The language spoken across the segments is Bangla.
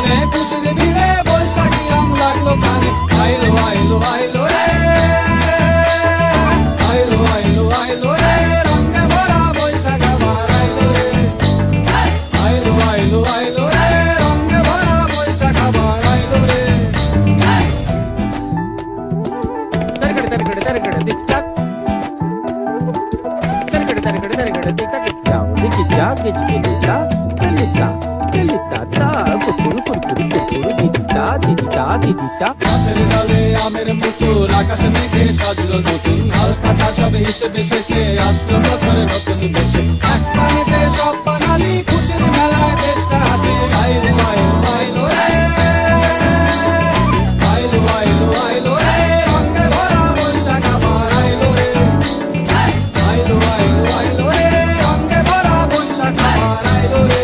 মনে খুশির ভিড়ে বৈশাখী রং লাগলো কানে। আইলো আইলো আইলো রে, আইলো আইলো আইলো রে, রঙে ভরা বৈশাখ আবার আইলো রে। আইলো আইলো আইলো রে, রঙে ভরা বৈশাখ আবার আইলো রে। তরকড়ে তরকড়ে তরকড়ে দিকটাক, তরকড়ে তরকড়ে তরকড়ে দিকটাক, যাও দেখি যা গেছি দিতা দিতা দিতা তা কুকুর কুকুর কুকুর দিদিতা দিদিতা দিদিতা। গাছের ডালে আমের পুতুল, আকাশে মেঘে সাজলো নতুন, হালখাতা সব হিসেবে শেষে আসলো বছর নতুন বেশে। এক পানেতে সব বাঙালি খুশির মেলায় দেশটা হাসে। আইলো আইলো আইলো রে, আইলো আইলো আইলো রে, রঙে ভরা বৈশাখ আবার আইলো রে। আইলো আইলো আইলো রে, রঙে ভরা বৈশাখ আবার আইলো রে।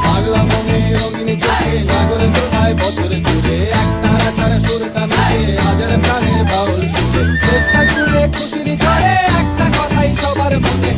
পাগলা মনে রঙিন চোখে নাগর দোলায় বছর জুড়ে, একটা রাখার সুরটা মিশে হাজার প্রাণের বাউল সুরে। দেশটা জুড়ে খুশির ঝড়ে একটা কথাই সবার মনে,